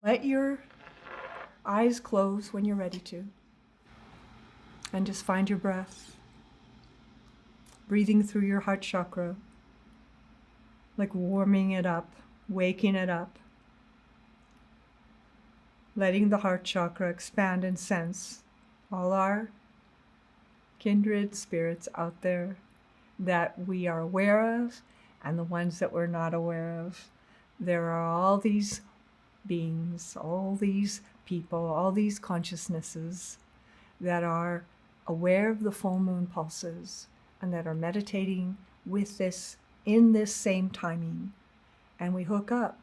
Let your eyes close when you're ready to. And just find your breath. Breathing through your heart chakra. Like warming it up, waking it up. Letting the heart chakra expand and sense all our kindred spirits out there that we are aware of and the ones that we're not aware of. There are all these beings, all these people, all these consciousnesses that are aware of the full moon pulses and that are meditating with this in this same timing. And we hook up.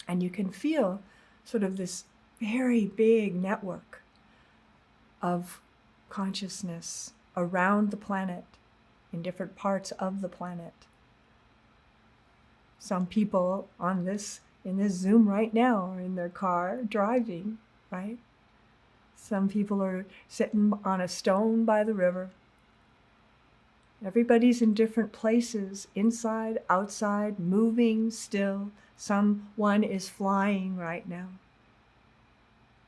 And you can feel sort of this very big network of consciousness around the planet, in different parts of the planet. Some people in this Zoom right now are in their car driving, right? Some people are sitting on a stone by the river. Everybody's in different places, inside, outside, moving still. Someone is flying right now.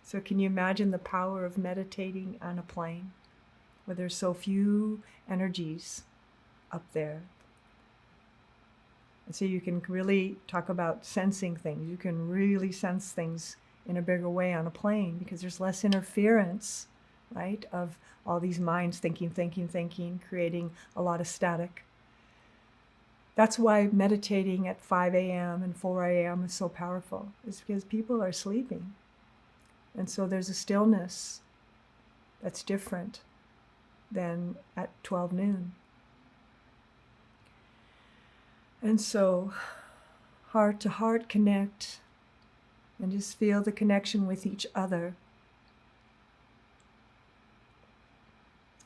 So can you imagine the power of meditating on a plane where there's so few energies up there? And so you can really talk about sensing things. You can really sense things in a bigger way on a plane because there's less interference, right, of all these minds thinking, creating a lot of static. That's why meditating at 5 a.m. and 4 a.m. is so powerful. It's because people are sleeping. And so there's a stillness that's different than at 12 noon. And so heart to heart connect and just feel the connection with each other.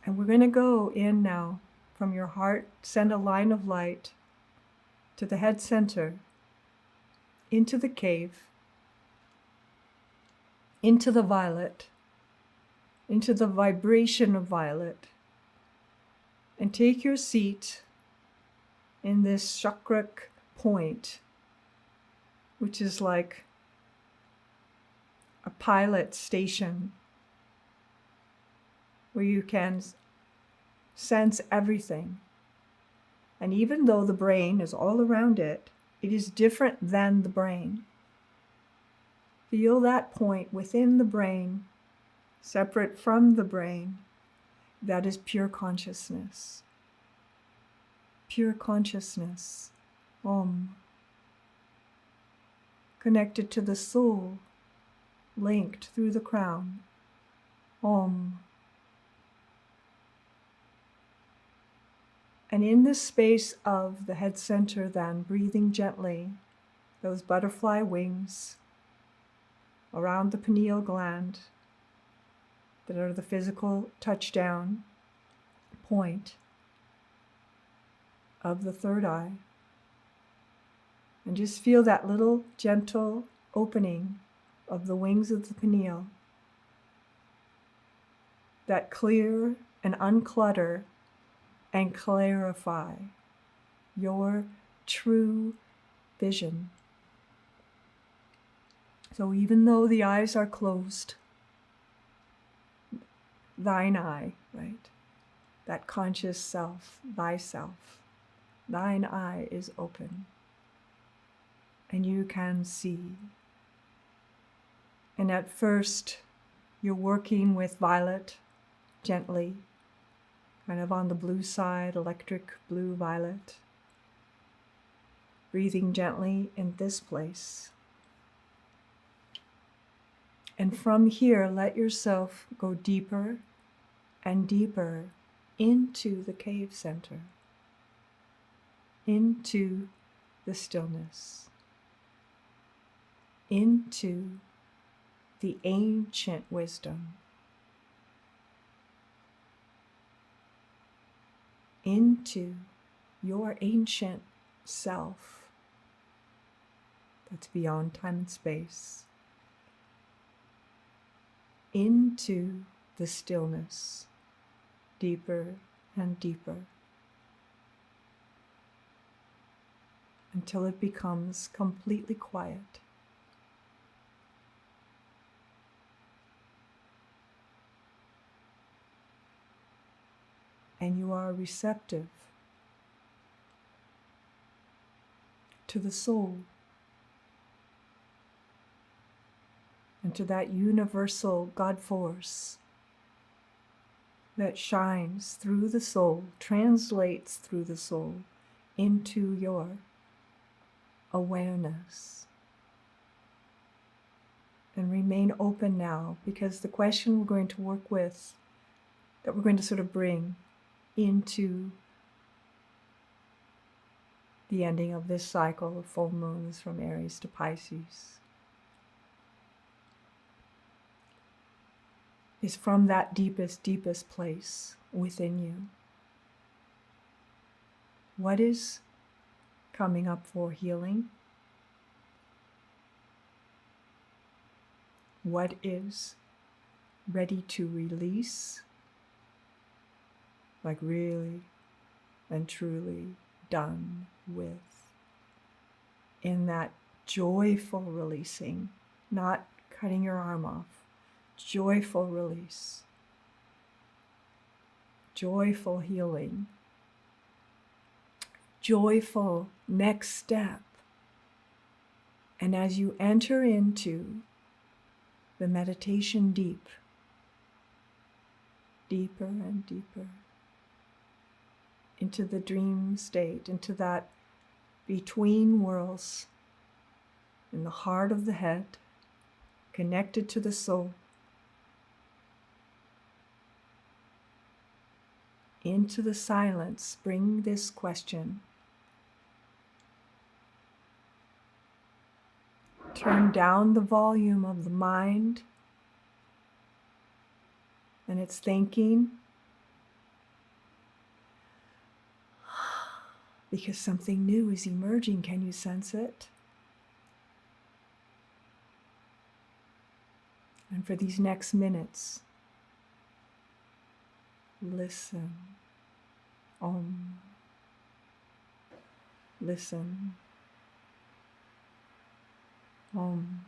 And we're going to go in now from your heart, send a line of light to the head center, into the cave, into the violet, into the vibration of violet, and take your seat in this chakrak point, which is like a pilot station where you can sense everything. And even though the brain is all around it, it is different than the brain. Feel that point within the brain, separate from the brain. That is pure consciousness. Pure consciousness. Om. Connected to the soul, linked through the crown. Om. And in this space of the head center then, breathing gently, those butterfly wings around the pineal gland that are the physical touchdown point of the third eye. And just feel that little gentle opening of the wings of the pineal that clear and unclutter and clarify your true vision. So even though the eyes are closed, thine eye, right? That conscious self, thyself, thine eye is open. And you can see. And at first, you're working with violet gently, kind of on the blue side, electric blue violet. Breathing gently in this place. And from here, let yourself go deeper and deeper into the cave center, into the stillness, into the ancient wisdom, into your ancient self that's beyond time and space, into the stillness, deeper and deeper, until it becomes completely quiet. and you are receptive to the soul and to that universal God force that shines through the soul, translates through the soul into your awareness. And remain open now, because the question we're going to work with, that we're going to sort of bring into the ending of this cycle of full moons from Aries to Pisces, is from that deepest place within you. What is coming up for healing? What is ready to release? Like really and truly done with. In that joyful releasing, not cutting your arm off. Joyful release. Joyful healing. Joyful next step. And as you enter into the meditation deep, deeper and deeper, into the dream state, into that between worlds, in the heart of the head, connected to the soul, into the silence, bring this question. Turn down the volume of the mind and its thinking, because something new is emerging. Can you sense it? And for these next minutes, listen. Om. Listen. Om.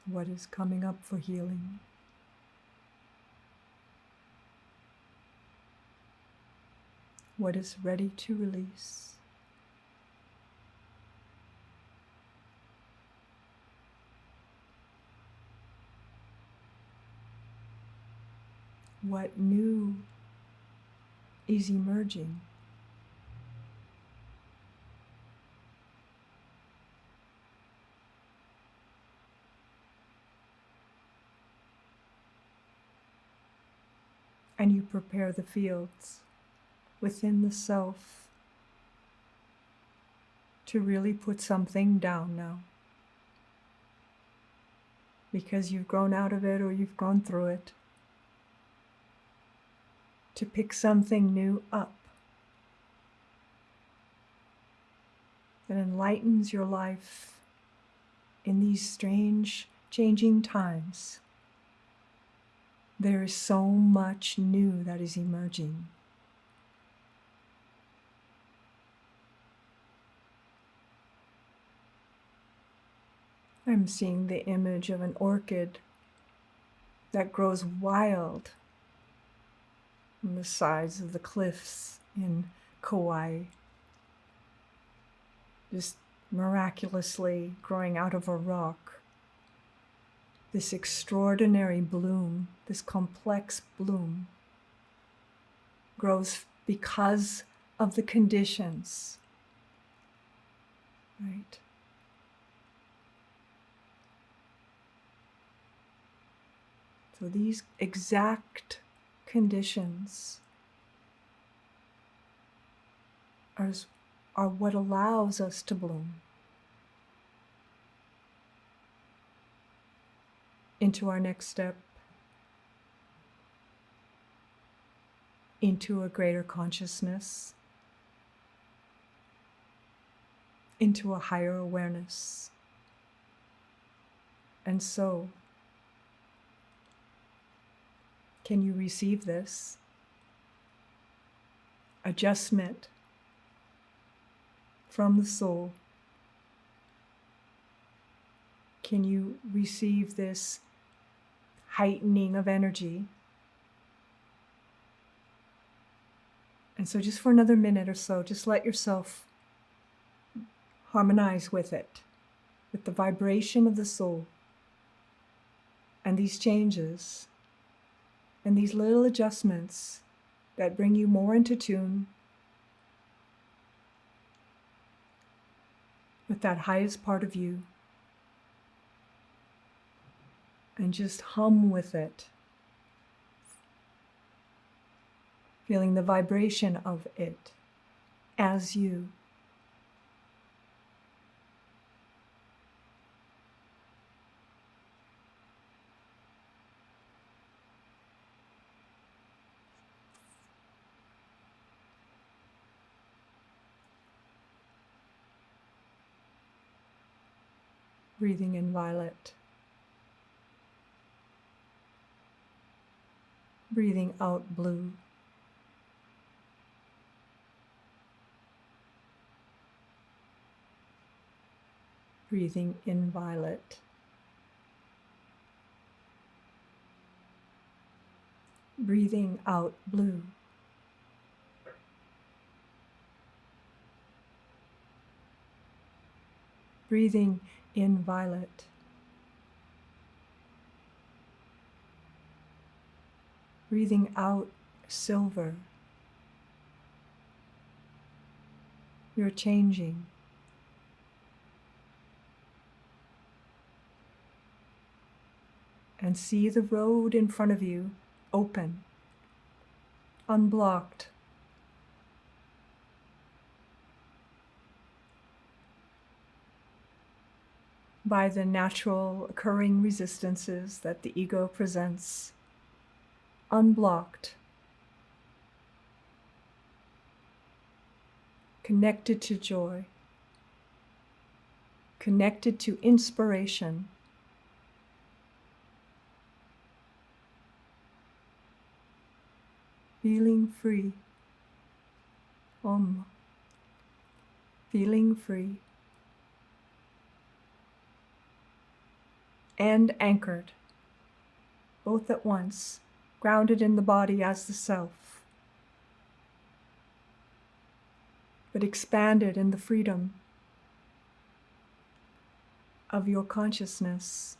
What is coming up for healing? what is ready to release. What new is emerging. And you prepare the fields within the self to really put something down now. Because you've grown out of it or you've gone through it. To pick something new up that enlightens your life in these strange, changing times. There is so much new that is emerging. I'm seeing the image of an orchid that grows wild on the sides of the cliffs in Kauai, just miraculously growing out of a rock. This extraordinary bloom, this complex bloom, grows because of the conditions, right? So these exact conditions are what allows us to bloom into our next step, into a greater consciousness, into a higher awareness. And so, can you receive this adjustment from the soul? Can you receive this heightening of energy? And so just for another minute or so, just let yourself harmonize with it, with the vibration of the soul and these changes and these little adjustments that bring you more into tune with that highest part of you. And just hum with it, feeling the vibration of it as you. Breathing in violet. Breathing out blue. Breathing in violet. Breathing out blue. Breathing in violet. Breathing out silver. You're changing. And see the road in front of you open, unblocked. By the natural occurring resistances that the ego presents, unblocked, connected to joy, connected to inspiration, feeling free, feeling free, and anchored, both at once, grounded in the body as the self. but expanded in the freedom of your consciousness,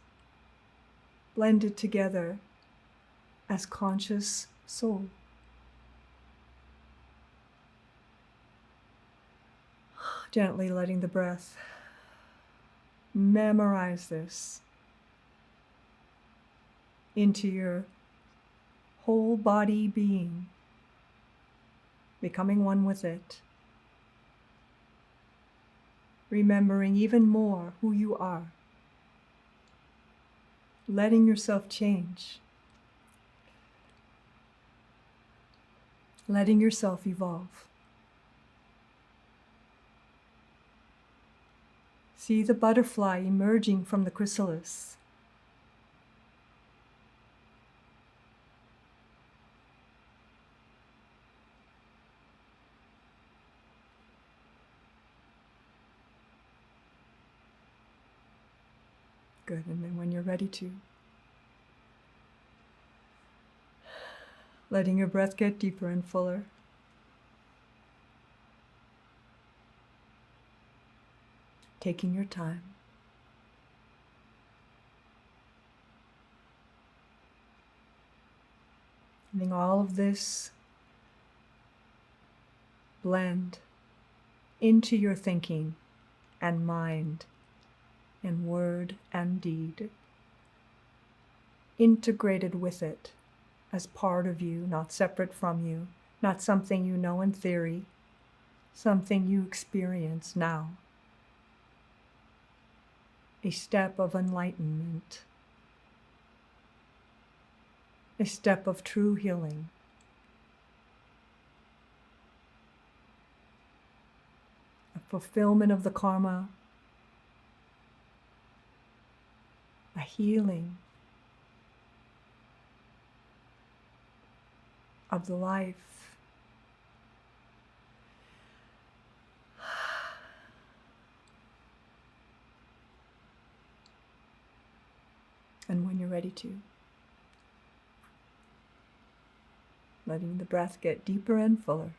blended together as conscious soul. Gently letting the breath memorize this into your whole body being, becoming one with it, remembering even more who you are, letting yourself change, letting yourself evolve. See the butterfly emerging from the chrysalis. Good, and then when you're ready to, letting your breath get deeper and fuller. Taking your time. Letting all of this blend into your thinking and mind and word and deed, integrated with it as part of you, not separate from you, not something you know in theory, something you experience now. A step of enlightenment, a step of true healing. A fulfillment of the karma, a healing of the life. And when you're ready to, letting the breath get deeper and fuller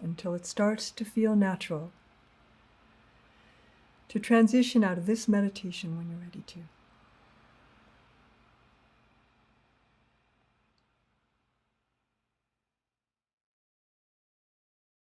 until it starts to feel natural to transition out of this meditation when you're ready to.